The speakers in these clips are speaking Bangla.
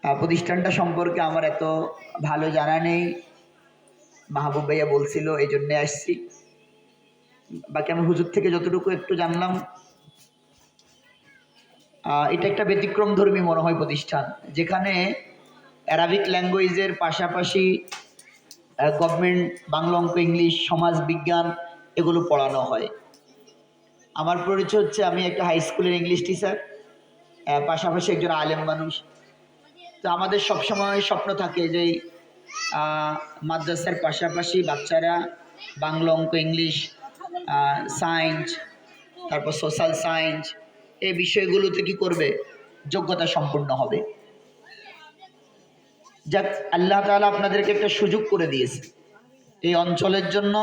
প্রতিষ্ঠানটা সম্পর্কে আমার এত ভালো জানা নেই, মাহবুব ভাইয়া বলছিল এই জন্যে আসছি। বাকি আমি হুজুর থেকে যতটুকু একটু জানলাম, এটা একটা ব্যতিক্রম ধর্মী মনে হয় প্রতিষ্ঠান, যেখানে অ্যারাবিক ল্যাঙ্গুয়েজের পাশাপাশি গভর্নমেন্ট বাংলা, অঙ্ক, ইংলিশ, সমাজ বিজ্ঞান এগুলো পড়ানো হয়। আমার পরিচয় হচ্ছে আমি একটা হাই স্কুলের ইংলিশ টিচার, পাশাপাশি একজন আলেম মানুষ। তো আমাদের সবসময় স্বপ্ন থাকে যে মাদ্রাসার পাশাপাশি বাচ্চারা বাংলা, অঙ্ক, ইংলিশ, সায়েন্স, তারপর সোশ্যাল সায়েন্স এই বিষয়গুলোতে কি করবে, যোগ্যতা সম্পূর্ণ হবে। যাক, আল্লাহ তাআলা আপনাদেরকে একটা সুযোগ করে দিয়েছে, এই অঞ্চলের জন্য,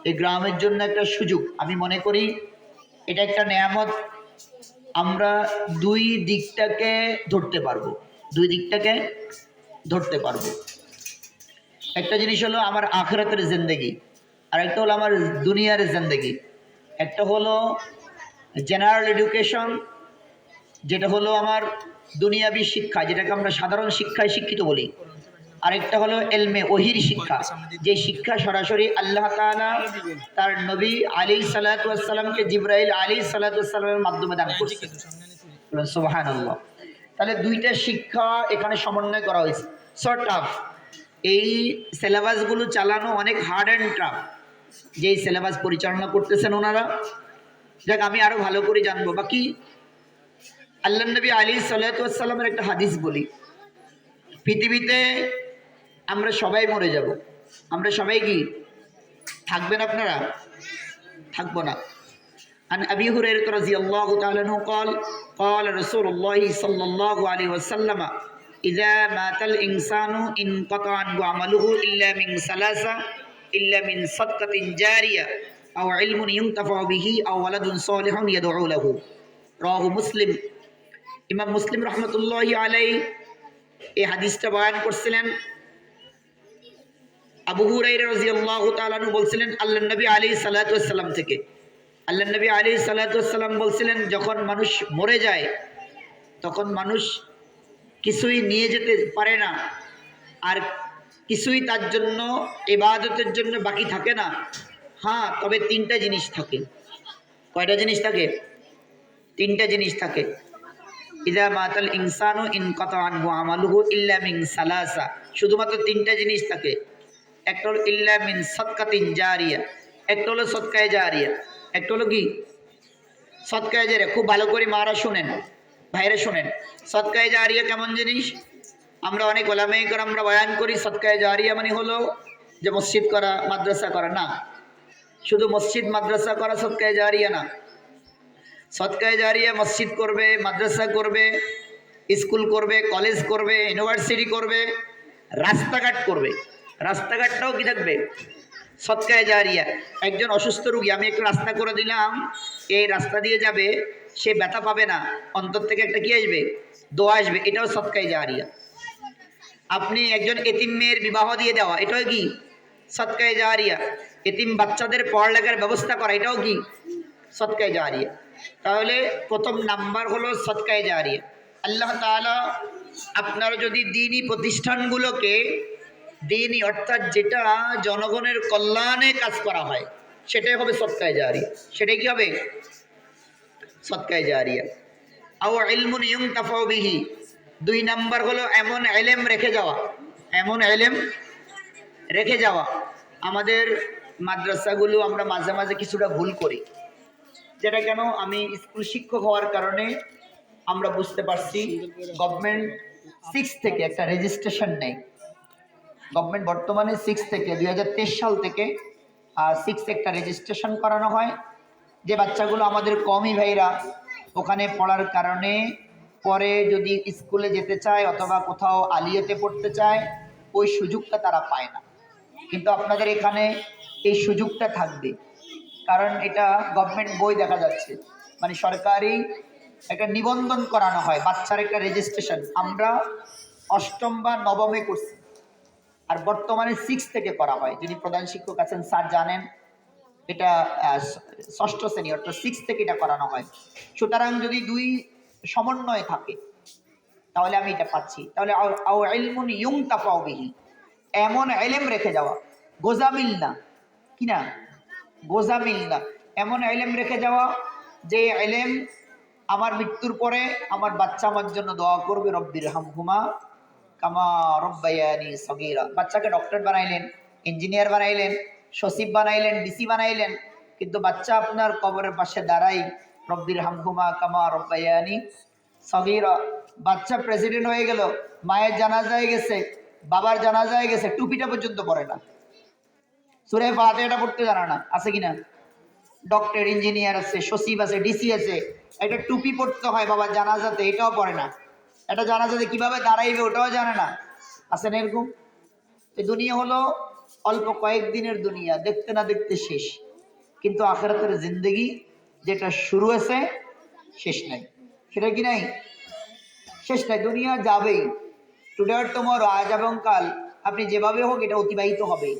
এই গ্রামের জন্য একটা সুযোগ। আমি মনে করি এটা একটা নেয়ামত। আমরা দুই দিকটাকে ধরতে পারবো, দুই দিকটাকে ধরতে পারবো। একটা জিনিস হলো আমার আখিরাতের জিন্দেগি, আর একটা হলো আমার দুনিয়ার জিন্দেগি। একটা হলো জেনারেল এডুকেশন, যেটা হলো আমার দুনিয়াবী শিক্ষা, যেটাকে আমরা সাধারণ শিক্ষায় শিক্ষিত বলি। আরেকটা হলো এলমে ওহির শিক্ষা, যে শিক্ষা সরাসরি আল্লাহ তাআলা তার নবী আলাইহিস সালাতু ওয়াস সালামকে জিবরাইল আলাইহিস সালাতু ওয়াস সালামের মাধ্যমে দান করেছেন। সুবহানাল্লাহ। তাহলে দুইটা শিক্ষা এখানে সমন্বয় করা হয়েছে। সো টাফ, এই সিলেবাসগুলো চালানো অনেক হার্ড অ্যান্ড টাফ, যেই সিলেবাস পরিচালনা করতেছেন ওনারা। যাক, আমি আরো ভালো করে জানবো। বাকি আল্লাহ নবী আলাইহিস সালাতু ওয়াস সালামের একটা হাদিস বলি, পৃথিবীতে আমরা সবাই মরে যাব, আমরা সবাই কি থাকবেন? আপনারা থাকবো না। عن أبي هريرة رضي الله تعالى عنه قال قال رسول الله صلى الله عليه وسلم إذا مات الإنسان انقطع عنه عمله إلا من ثلاثة إلا من صدقة جارية أو علم ينتفع به أو ولد صالح يدعو له رواه مسلم। ইমাম মুসলিম রহমতুল্লাহি আলাইহি এই হাদিসটা বয়ান করছিলেন। আবু হুরায়রা রাদিয়াল্লাহু তাআলা আনহু বলছিলেন আল্লাহর নবী আলাইহিস সালাতু ওয়াস সালাম থেকে, আল্লাহর নবী আলাইহিস সালাতু ওয়াস সালাম বলছিলেন, যখন মানুষ মরে যায় তখন মানুষ কিছুই নিয়ে যেতে পারে না, আর কিছুই তার জন্য ইবাদতের জন্য বাকি থাকে না। হ্যাঁ, তবে তিনটা জিনিস থাকে। কয়টা জিনিস থাকে? তিনটা জিনিস থাকে। ইযা মাতাল ইনসানু ইনকাতা আনহু আমালুহু ইল্লা মিন সালাসা, শুধুমাত্র তিনটা জিনিস থাকে। একটা হলো ইল্লা মিন সাদকাতিন জারিয়া, একটা হলো সদকায়ে জারিয়া, একটা হলো কি সদকায়ে জারিয়া। খুব ভালো করে মারা শুনেন, ভাইরা শুনেন, সদকায়ে জারিয়া কেমন জিনিস? আমরা অনেক ওলামায়ে কেরামরা বয়ান করি সদকায়ে জারিয়া মানে হলো যে মসজিদ করা, মাদ্রাসা করা। না, শুধু মসজিদ মাদ্রাসা করা সদকায়ে জারিয়া না। সদকায়ে জারিয়া মসজিদ করবে, মাদ্রাসা করবে, স্কুল করবে, কলেজ করবে, ইউনিভার্সিটি করবে, রাস্তাঘাট করবে। রাস্তাঘাটটাও কি থাকবে? সদকায়ে জারিয়া। একজন অসুস্থ রোগী আমি একটা রাস্তা করে দিলাম, এই রাস্তা দিয়ে যাবে, সে ব্যথা পাবে না, অন্তর থেকে একটা কি আসবে? দোয়া আসবে, এটাও সদকায়ে জারিয়া। আপনি একজন এতিম মেয়ের বিবাহ দিয়ে দেওয়া, এটাও কি? সদকায়ে জারিয়া। এতিম বাচ্চাদের পড়ালেখার ব্যবস্থা করা, এটাও কি? সদকায়ে জারিয়া। তাহলে প্রথম নাম্বার হলো সদকায়ে জারিয়া। আল্লাহ তাআলা আপনারা যদি দ্বীনি প্রতিষ্ঠানগুলোকে, দ্বীনি অর্থাৎ যেটা জনগণের কল্যাণে কাজ করা হয়, সেটাই হবে সদকায়ে জারিয়া। সেটাই কি হবে? সদকায়ে জারিয়া। আও ইলমুন ইউনতাফাউ বিহি, দুই নাম্বার হলো এমন ইলম রেখে যাওয়া, এমন ইলম রেখে যাওয়া। আমাদের মাদ্রাসাগুলো আমরা মাঝে মাঝে কিছুটা ভুল করি, যেটা কেন আমি স্কুল শিক্ষক হওয়ার কারণে আমরা বুঝতে পারছি। গভর্নমেন্ট 6 থেকে একটা রেজিস্ট্রেশন নেই। গভর্নমেন্ট বর্তমানে 6 থেকে 2023 সাল থেকে 6 একটা রেজিস্ট্রেশন করানো হয়, যে বাচ্চাগুলো আমাদের কমই ভাইরা ওখানে পড়ার কারণে পরে যদি স্কুলে যেতে চায় অথবা কোথাও আলিয়াতে পড়তে চায়, ওই সুযোগটা তারা পায় না। কিন্তু আপনাদের এখানে এই সুযোগটা থাকবে, কারণ এটা গভর্নমেন্ট বই দেখা যাচ্ছে, মানে সরকারি একটা নিবন্ধন করানো হয়, বাচ্চার একটা রেজিস্ট্রেশন। আমরা অষ্টম বা নবমে করছি, আর বর্তমানে 6 থেকে করা হয়। যিনি প্রধান শিক্ষক আছেন স্যার জানেন, এটা ষষ্ঠ শ্রেণী অর্থাৎ 6 থেকে এটা করানো হয়। সুতরাং যদি দুই সমন্বয় থাকে, তাহলে আমি এটা পাচ্ছি। তাহলে আও ইলমুন ইউনতাফাউ বিহি, এমন ইলম রেখে যাওয়া, গোজামিল না, কি না, গোজামিল না, এমন ইলম রেখে যাওয়া যে ইলম আমার মৃত্যুর পরে আমার বাচ্চা আমার জন্য দোয়া করবে, রব্বির হামহুমা কামা রব্বায়ানি সগীরা। বাচ্চাকে ডক্টর বানাইলেন, ইঞ্জিনিয়ার বানাইলেন, সচিব বানাইলেন, ডিসি বানাইলেন, কিন্তু বাচ্চা আপনার কবরের পাশে দাঁড়াই রব্বির হামহুমা কামা রব্বায়ানি সগীরা। বাচ্চা প্রেসিডেন্ট হয়ে গেল, মায়ের জানাজায় গেছে, বাবার জানাজায় গেছে, টুপিটা পর্যন্ত পরে না, সূরা ফাতিহাটা পড়তে জানা না, আছে কিনা? ডক্টর, ইঞ্জিনিয়ার আছে, সচিব আছে, ডিসি আছে, একটা টুপি পড়তে হয় বাবার জানাজাতে, এটাও পড়ে না। এটা জানাজাতে কিভাবে দাঁড়াইবে ওটাও জানে না, আছে না এরকম? এই দুনিয়া হলো অল্প কয়েকদিনের দুনিয়া, দেখতে না দেখতে শেষ। কিন্তু আখিরাতের জিন্দেগি যেটা শুরু আছে শেষ নাই, সেটা কি নাই? শেষ নাই, দুনিয়া যাবেই, টুডে আর টুমরো, আজ এবং কাল, আপনি যেভাবে হোক এটা অতিবাহিত হবে।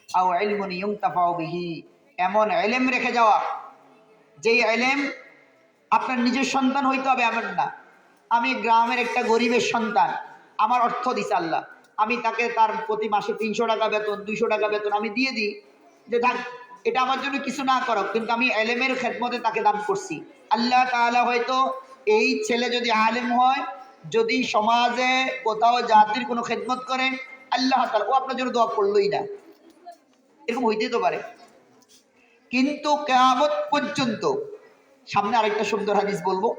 আও ইলমুন ইউনতাফাউ বিহি, এমন ইলম রেখে যাওয়া যেই ইলম আপনার নিজের সন্তান হইতে হবে এমন না। আমি গ্রামের একটা গরিবের সন্তান, আমার অর্থ দিছে আল্লাহ, আমি তাকে তার প্রতি মাসে 300 টাকা বেতন, 200 টাকা বেতন আমি দিয়ে দিই, যে থাক এটা আমার জন্য কিছু না করো, কিন্তু আমি ইলমের খেদমতে তাকে দান করছি। আল্লাহ তাআলা হয়তো এই ছেলে যদি আলেম হয়, যদি সমাজে কোথাও জাতির কোনো খেদমত করে, আল্লাহ তাআলা ও আপনার জন্য দোয়া করলোই না, এরকম হইতেই তো পারে। কিন্তু কিয়ামত পর্যন্ত, সামনে আরেকটা সুন্দর হাদিস বলবো,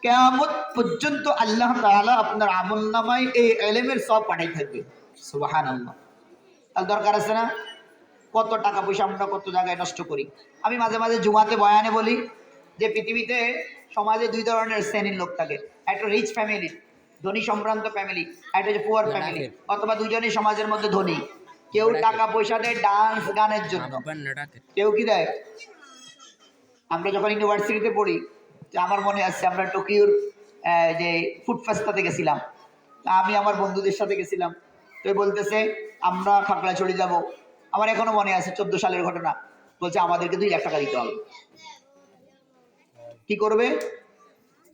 কিয়ামত পর্যন্ত আল্লাহ তাআলা আপনার আমলনামায় এই ইলমের সওয়াব পাঠাই থাকবে। সুবহানাল্লাহ। তার দরকার আছে না? কত টাকা পয়সা আমরা কত জায়গায় নষ্ট করি। আমি মাঝে মাঝে জুমাতে বয়ানে বলি যে পৃথিবীতে সমাজে দুই ধরনের শ্রেণীর লোক থাকে, একটা রিচ ফ্যামিলি, ধনী সম্ভ্রান্ত ফ্যামিলি, একটা হচ্ছে পুয়ার ফ্যামিলি, অথবা দুজনই সমাজের মধ্যে ধনী। কেউ টাকা পয়সা দেয় ডান্স গানের জন্য, কেউ কি দেয়? আমরা যখন ইউনিভার্সিটিতে পড়ি, আমার মনে আছে আমরা টোকিওর যে ফুড ফেস্টাতে গেছিলাম, আমি আমার বন্ধুদের সাথে গেছিলাম, তো বলতেছে আমরা খাগড়াছড়ি যাব। আমার এখনো মনে আছে 14 সালের ঘটনা, বলছে আমাদেরকে 2 লাখ টাকা দিতে হবে। কি করবে?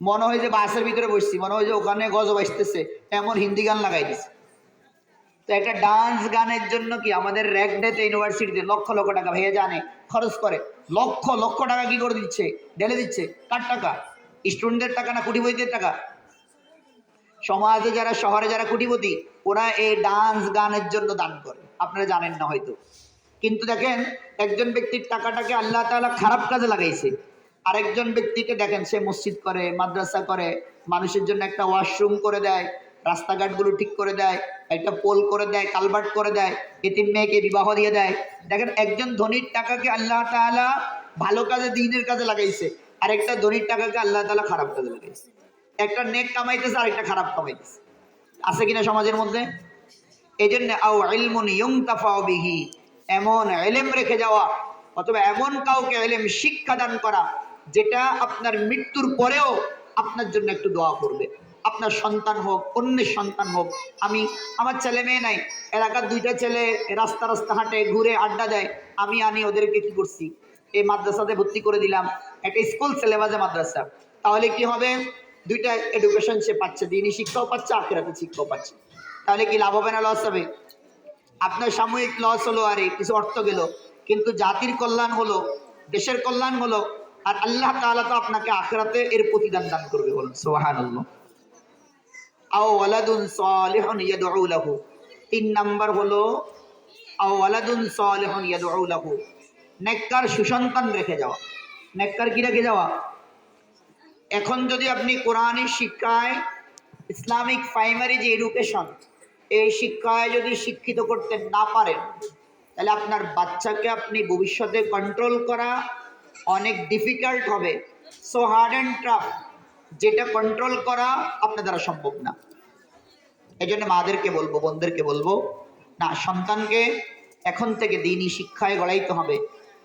মনে হয় যে বাসের ভিতরে বসছি, মনে হয় যে ওখানে গজব আসতেছে, এমন হিন্দি গান লাগাই দিছে। তো একটা ডান্স গানের জন্য কি আমাদের র্যাক ডেতে ইউনিভার্সিটিতে লক্ষ লক্ষ টাকা ভাইয়া জানে খরচ করে, লক্ষ লক্ষ টাকা কি করে দিচ্ছে, ঢেলে দিচ্ছে। কার টাকা? স্টুডেন্টদের টাকা না কোটিপতিদের টাকা? সমাজে যারা, শহরে যারা কোটিপতি, ওরা এই ডান্স গানের জন্য দান করে, আপনারা জানেন না হয়তো। কিন্তু দেখেন একজন ব্যক্তির টাকাটাকে আল্লাহ তাআলা খারাপ কাজে লাগাইছে, আরেকজন ব্যক্তিকে দেখেন সে মসজিদ করে, মাদ্রাসা করে, মানুষের জন্য একটা ওয়াশরুম করে দেয়, রাস্তাঘাটগুলো ঠিক করে দেয়, একটা পোল করে দেয়, কালভার্ট করে দেয়, এতিম মেয়েকে বিবাহ দিয়ে দেয়। দেখেন একজন ধনীর টাকাকে আল্লাহ তাআলা ভালো কাজে, দ্বীনের কাজে লাগাইছে, আরেকটা ধনীর টাকাকে আল্লাহ তাআলা খারাপ কাজে লাগাইছে। একটা নেক কামাইতেছে, আরেকটা খারাপ কামাইতেছে, আছে কিনা সমাজের মধ্যে? এই জন্য আও ইলমুন ইউনতাফাউ বিহি, এমন ইলম রেখে যাওয়া অথবা এমন কাউকে ইলম শিক্ষা দান করা যেটা আপনার মৃত্যুর পরেও আপনার জন্য একটু দোয়া করবে। আপনার সন্তান হোক, অন্যের সন্তান হোক। আমার ছেলে মেয়ে নাই, এলাকার 2টা ছেলে রাস্তা রাস্তা হাঁটে, ঘুরে আড্ডা দেয়, আমি আনি ওদেরকে কি করছি, এই মাদ্রাসাতে ভর্তি করে দিলাম, একটা স্কুল সিলেবাসে মাদ্রাসা। তাহলে কি হবে? 2টা এডুকেশন সে পাচ্ছে, দিনী শিক্ষাও পাচ্ছে, আখিরাতের শিক্ষাও পাচ্ছে। তাহলে কি লাভ হবে না লস হবে? আপনার সাময়িক লস হলো, আরে কিছু অর্থ গেল, কিন্তু জাতির কল্যাণ হলো, দেশের কল্যাণ হলো, আর আল্লাহ তাআলা তো আপনাকে আখিরাতে এর প্রতিদান দান করবে। বলুন সুবহানাল্লাহ। আও ওয়ালাদুন সালিহুন ইয়াদউ লাহু, 3 নাম্বার হলো আও ওয়ালাদুন সালিহুন ইয়াদউ লাহু, নেককার সুসন্তান রেখে যাওয়া। নেককার কি রেখে যাওয়া? এখন যদি আপনি কোরআনী শিক্ষায়, ইসলামিক প্রাইমারি যে এডুকেশন, এই শিক্ষায় যদি শিক্ষিত করতে না পারেন, তাহলে আপনার বাচ্চাকে আপনি ভবিষ্যতে কন্ট্রোল করা অনেক ডিফিকাল্ট হবে। সো হার্ড অ্যান্ড টাফ, যেটা কন্ট্রোল করা আপনার দ্বারা সম্ভব না। এই জন্য মাদেরকে বলবো, বোনদেরকে বলবো, না, সন্তানকে এখন থেকে দ্বীনি শিক্ষায় গড়াইতে হবে।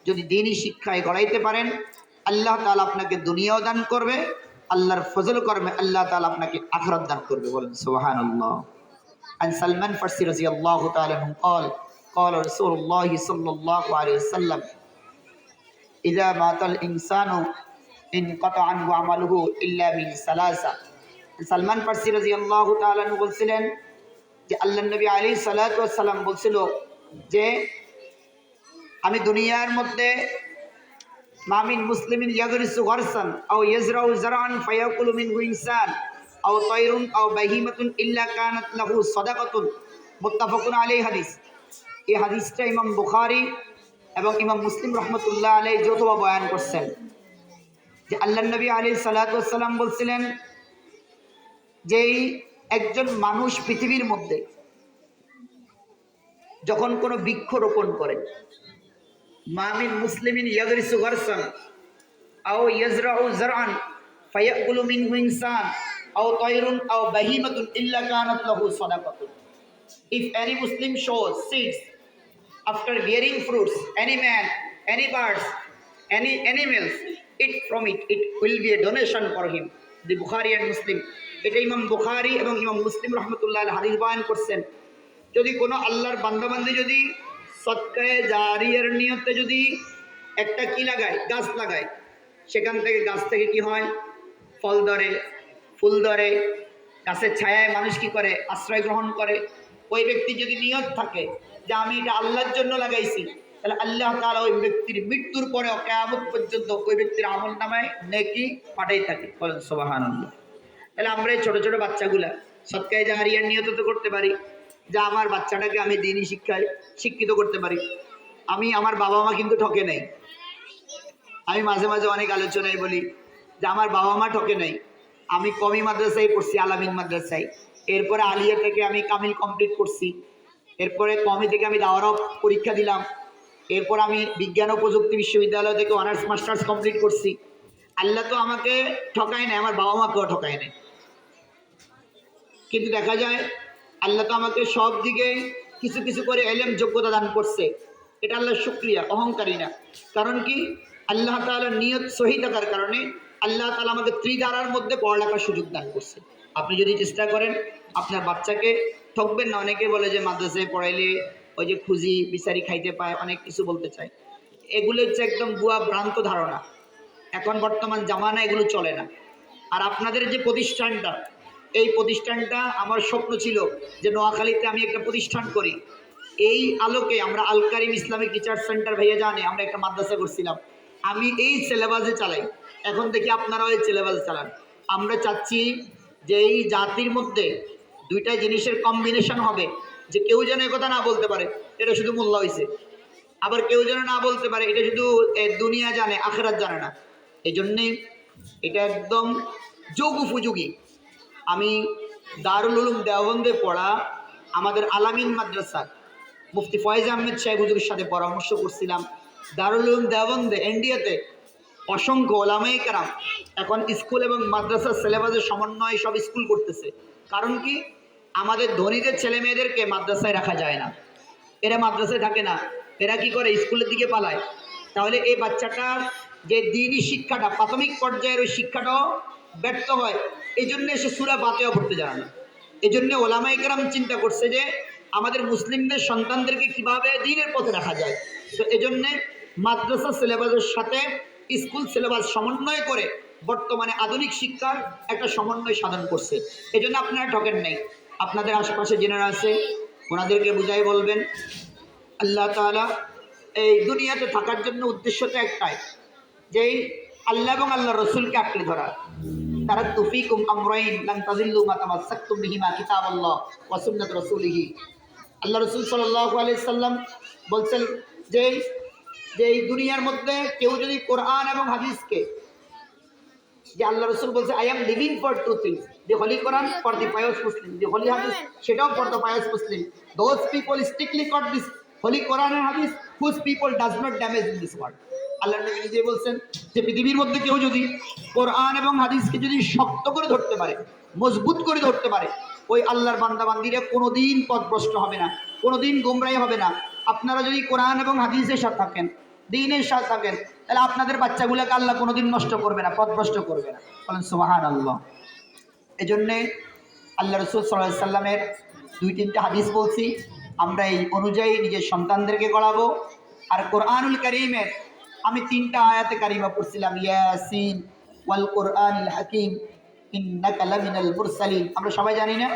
যদি দ্বীনি শিক্ষায় গড়াইতে পারেন, আল্লাহ তাআলা আপনাকে দুনিয়াও দান করবে, আল্লাহর ফজল করবে, আল্লাহ তাআলা আপনাকে আখিরাত দান করবে। বলেন সুবহানাল্লাহ। عن سلمان فرسي رضي الله تعالى عنه قال قال رسول الله صلى الله عليه وسلم إذا مات الإنسان انقطع عنه عمله إلا من ثلاثة সালমান ফার্সি রাদিয়াল্লাহু তাআলা আনহু বলছিলেন যে আল্লাহর নবী আলাইহিস সালাতু ওয়াস সালাম বলছিল যে আমি দুনিয়ার মধ্যে মামিন মুসলিমিন ইয়াগরিসু গারসান আও ইয়াজরাউ জারআন ফায়াকুলু মিনহু ইনসান আও তায়রুন আও বাহিমাতুন ইল্লা কানাত লাহু সাদাকাতুন মুত্তাফাকুন আলাইহি হাদিস। এই হাদিসটা ইমাম বুখারী এবং ইমাম মুসলিম রহমতুল্লাহ আলাইহি যৌথভাবে বয়ান করছেন যে আল্লাহর নবী আলাইহিস সালাতু ওয়াস সালাম বলছিলেন যে একজন মানুষ পৃথিবীর মধ্যে যখন কোনো বৃক্ষ রোপণ করে, মামিন মুসলিমিন ইয়াগরিসু গারসান আও ইয়াজরাউ জারআন ফায়াকুলু মিনহু ইনসান আও তায়রুন আও বাহিমাতুন ইল্লা কানাত লাহু সাদাকাতুন। If any Muslim shows seeds after bearing fruits, any man, any birds, any animals eat from it, it will be a donation for him. The Bukhari and Muslim. এটা ইমাম বুখারী এবং ইমাম মুসলিম রহমতুল্লাহ আলাইহি হাদিস বয়ান করছেন। যদি কোনো আল্লাহর বান্দাবান্দি যদি সদকায়ে জারিয়ার নিয়তে যদি একটা কি লাগায়, গাছ লাগায়, সেখান থেকে গাছ থেকে কি হয়, ফল ধরে, ফুল ধরে, গাছের ছায়ায় মানুষ কি করে, আশ্রয় গ্রহণ করে। ওই ব্যক্তি যদি নিয়ত থাকে যে আমি এটা আল্লাহর জন্য লাগাইছি, তাহলে আল্লাহ তাআলা ওই ব্যক্তির মৃত্যুর পরে কিয়ামত পর্যন্ত ওই ব্যক্তির আমল নামায় নেকি পাঠাই থাকে। বলেন সুবহানাল্লাহ। তাহলে আমরা এই ছোটো ছোটো বাচ্চাগুলা সদকায়ে জারিয়ার নিয়ত তো করতে পারি যে আমার বাচ্চাটাকে আমি দ্বীনি শিক্ষায় শিক্ষিত করতে পারি। আমি আমার বাবা মা কিন্তু ঠকে নাই। আমি মাঝে মাঝে অনেক আলোচনায় বলি যে আমার বাবা মা ঠকে নাই। আমি কমি মাদ্রাসায় পড়ছি, আলামিন মাদ্রাসায়, এরপরে আলিয়া থেকে আমি কামিল কমপ্লিট করছি, এরপরে কমি থেকে আমি দাওরা পরীক্ষা দিলাম, এরপর আমি বিজ্ঞান ও প্রযুক্তি বিশ্ববিদ্যালয় থেকে অনার্স মাস্টার্স কমপ্লিট করছি। আল্লাহ তো আমাকে ঠকায় নাই, আমার বাবা মাকেও ঠকায় নাই। কিন্তু দেখা যায় আল্লাহ তো আমাকে সব দিকে কিছু কিছু করে এলেম যোগ্যতা দান করছে। এটা আল্লাহর শুকরিয়া, অহংকারী না। কারণ কি, আল্লাহ তাআলার নিয়ত সহি থাকার কারণে আল্লাহ তাআলা আমাকে ত্রিধারার মধ্যে পড়ালেখার সুযোগ দান করছে। আপনি যদি চেষ্টা করেন আপনার বাচ্চাকে ঠকবেন না। অনেকে বলে যে মাদ্রাসায় পড়াইলে ওই যে খুঁজি বিচারি খাইতে পায়, অনেক কিছু বলতে চায়। এগুলো হচ্ছে একদম ভুয়া ভ্রান্ত ধারণা। এখন বর্তমান জামানা এগুলো চলে না। আর আপনাদের যে প্রতিষ্ঠানটা, এই প্রতিষ্ঠানটা আমার স্বপ্ন ছিল যে নোয়াখালীতে আমি একটা প্রতিষ্ঠান করি। এই আলোকে আমরা আল কারিম ইসলামিক রিসার্চ সেন্টার ভাইয়া জানে আমরা একটা মাদ্রাসা করছিলাম। আমি এই সিলেবাসে চালাই, এখন দেখি আপনারাও এই সিলেবাসে চালান। আমরা চাচ্ছি যে এই জাতির মধ্যে দুইটা জিনিসের কম্বিনেশন হবে, যে কেউ যেন একথা না বলতে পারে এটা শুধু মোল্লা হয়েছে, আবার কেউ যেন না বলতে পারে এটা শুধু দুনিয়া জানে আখিরাত জানে না। এই জন্যে এটা একদম যোগ উপযোগী। আমি দারুল উলুম দেওবন্দে পড়া আমাদের আলামিন মাদ্রাসা মুফতি ফয়েজ আহমেদ সাহেব হুজুরের সাথে পরামর্শ করছিলাম। দারুল উলুম দেওবন্দে ইন্ডিয়াতে অসংখ্য ওলামায়ে কেরাম এখন স্কুল এবং মাদ্রাসার সিলেবাসের সমন্বয়ে সব স্কুল করতেছে। কারণ কি, আমাদের ধনীদের ছেলে মেয়েদেরকে মাদ্রাসায় রাখা যায় না, এরা মাদ্রাসায় থাকে না, এরা কি করে, স্কুলের দিকে পালায়। তাহলে এই বাচ্চাটার যে দ্বীনি শিক্ষাটা, প্রাথমিক পর্যায়ের ওই শিক্ষাটাও ব্যর্থ হয়। এই জন্য সে সূরা ফাতিহা পড়তে জানে না। এই জন্য ওলামায়ে কেরাম চিন্তা করছে যে আমাদের মুসলিমদের সন্তানদেরকে কিভাবে দ্বীনের পথে রাখা যায়। তো এই জন্যে মাদ্রাসা সিলেবাসের সাথে স্কুল সিলেবাস সমন্বয় করে বর্তমানে আধুনিক শিক্ষার একটা সমন্বয় সাধন করছে। এই জন্য আপনারা ঠকেন নাই। আপনাদের আশেপাশে যেনারা আছে ওনাদেরকে বুঝাই বলবেন, আল্লাহ তাআলা এই দুনিয়াতে থাকার জন্য উদ্দেশ্য তো একটাই, যেই আল্লাহ এবং আল্লাহ রসুলকে আঁকড়ে ধরা। তারাকতু ফীকুম আমরাইন লান তাযিল্লু মা তামাসসাকতুম বিহিমা কিতাবাল্লাহ ওয়া সুন্নাত রাসূলিহি। আল্লাহ রসুল সাল্লাল্লাহু আলাইহি সাল্লাম বলছেন যে এই দুনিয়ার মধ্যে কেউ যদি কোরআন এবং হাদিসকে, যে আল্লাহ রসুল বলছে I am living for two things, the holy Quran for the pious Muslim, the holy Hadith সেটাও for the pious Muslim. Those people strictly got this holy Quran and Hadith whose people does not damage in this world. আল্লাহ নবী নিজে বলছেন যে পৃথিবীর মধ্যে কেউ যদি কোরআন এবং হাদিসকে যদি শক্ত করে ধরতে পারে, মজবুত করে ধরতে পারে, ওই আল্লাহর বান্দা বান্দিরা কোনোদিন পথভ্রষ্ট হবে না, কোনোদিন গোমরাহি হবে না। আপনারা যদি কোরআন এবং হাদিসের সাথে থাকেন, দ্বীনের সাথে থাকেন, তাহলে আপনাদের বাচ্চাগুলোকে আল্লাহ কোনোদিন নষ্ট করবে না, পথভ্রষ্ট করবে না। বলেন সুবহানাল্লাহ। এই জন্যে আল্লাহ রসুল সাল্লাল্লাহু আলাইহি সাল্লামের 2-3টা হাদিস বলছি, আমরা এই অনুযায়ী নিজের সন্তানদেরকে গড়াবো। আর কোরআনুল কারীমের আমি 3টা আয়াতে কারিমা পড়ছিলাম, ইয়াসিন ওয়াল কোরআনিল হাকিম ইন্নাকা লামিনাল মুরসালিন। আমরা সবাই জানি না?